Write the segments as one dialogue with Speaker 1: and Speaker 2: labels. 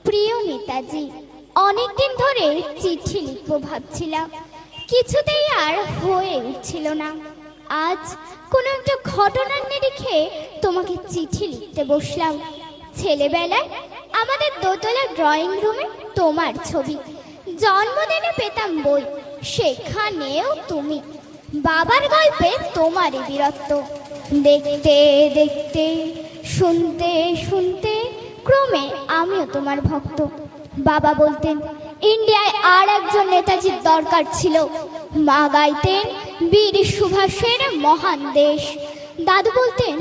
Speaker 1: প্রিয় নেতাজি, অনেকদিন ধরে চিঠি লিখবো ভাবছিলাম, কিছুতেই আর হয়ে উঠছিল না। আজ কোনো একটা ঘটনার নিরিখে তোমাকে চিঠি লিখতে বসলাম। ছেলেবেলায় আমাদের দোতলা ড্রয়িং রুমে তোমার ছবি, জন্মদিনে পেতাম বই, সেখানেও তুমি। বাবার গল্পে তোমারই বীরত্ব, দেখতে দেখতে, শুনতে শুনতে ক্রমে আমিও তোমার ভক্ত। বাবা বলতেন ইন্ডিয়ায় আর একজন নেতাজির দরকার ছিল। মা গাইতেন বীর সুভাষের মহান দেশ। দাদু বলতেন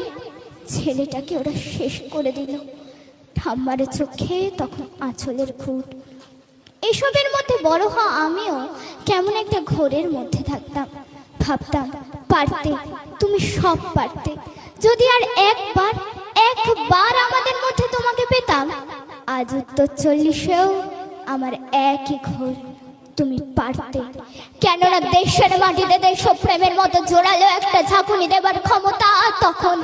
Speaker 1: ছেলেটাকে ওরা শেষ করে দিল। ঠাম্মার চোখে তখন আঁচলের খুঁট। এসবের মধ্যে বড় হওয়া আমিও কেমন একটা ঘোরের মধ্যে থাকতাম। ভাবতাম পারতে, তুমি সব পারতে। যদি আর একবার আমাদের মধ্যে তোমাকে পেতাম। আজ উত্তর 40-এও আমার একই ঘোর, তুমি পারতে। কেননা দেশের মাটিতে দেশপ্রেমের মতো জোরালো একটা ঝাঁকুনি দেবার ক্ষমতা তখন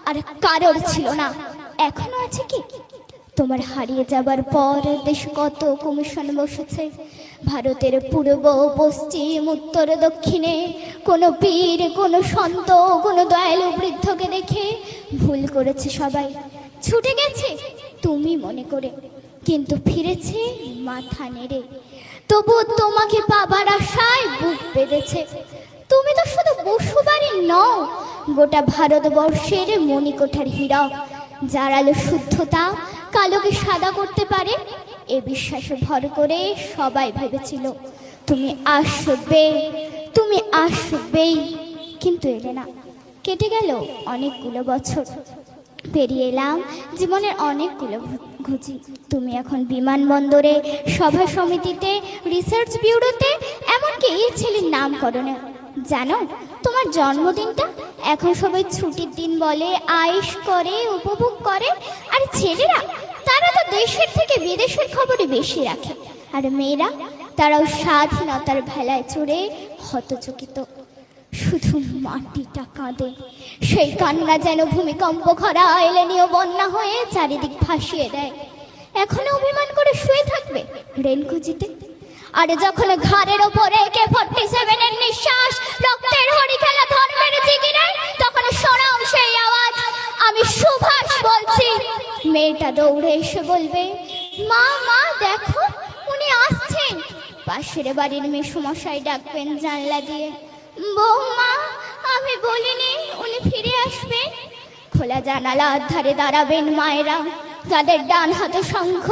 Speaker 1: আর কারোর ছিল না। এখনো আছে কি? তোমার হারিয়ে যাবার পর দেশে কত কমিশন বসেছে। ভারতের পূর্ব পশ্চিম উত্তর দক্ষিণে কোনো পীর, কোনো সন্ত, কোনো দয়ালু বৃদ্ধকে দেখে ভুল করেছে সবাই, ছুটে গেছে তুমি মনে করে, কিন্তু ফিরেছে মাথা নেড়ে। তবু তোমাকে পাবার আশায় বুক বেঁধেছে। তুমি তো শুধু বসুবাড়ি নও, গোটা ভারতবর্ষের মণিকোঠার হীরক, যার আলো শুদ্ধতা কালোকে সাদা করতে পারে। এ বিশ্বাসে ভর করে সবাই ভেবেছিল তুমি আসবে, তুমি আসবেই, কিন্তু এলে না। কেটে গেল অনেকগুলো বছর, পেরিয়ে এলাম জীবনের অনেকগুলো ঘুচি। তুমি এখন বিমানবন্দরে, সভা সমিতিতে, রিসার্চ ব্যুরোতে, এমনকি ছেলের নামকরণে। জানো তোমার জন্মদিনটা এখন সবাই ছুটির দিন বলে, আয়েশ করে, উপভোগ করে। আর ছেলেরা, তারা তো দেশের থেকে বিদেশের খবরই বেশি রাখে। আর মেয়েরা, তারাও স্বাধীনতার ভেলায় চড়ে হতচকিত। শুধু মাটিটা কাঁদে, সেই কান্না যেন ভূমিকম্প খরা এলেনীয় বন্যা হয়ে চারিদিক ভাসিয়ে দেয়। এখনো অভিমান করে শুয়ে থাকবে রেলকুজিতে? আর যখন ঘাড়ের ওপরে AK-47 এর নিঃশ্বাস, রক্তের হরি খেলা ধর্মের জিগিরে, তখন শোনাও সেই আওয়াজ, আমি সুভাষ বলছি। মেয়েটা দৌড়ে এসে বলবে, মা মা দেখো উনি আসছেন। পাশের বাড়ির মেসোমশাই ডাকবেন জানলা দিয়ে, বৌমা আমি বলিনি উনি ফিরে আসবে। খোলা জানালার ধারে দাঁড়াবেন মায়েরা, তাদের ডান হাতে শঙ্খ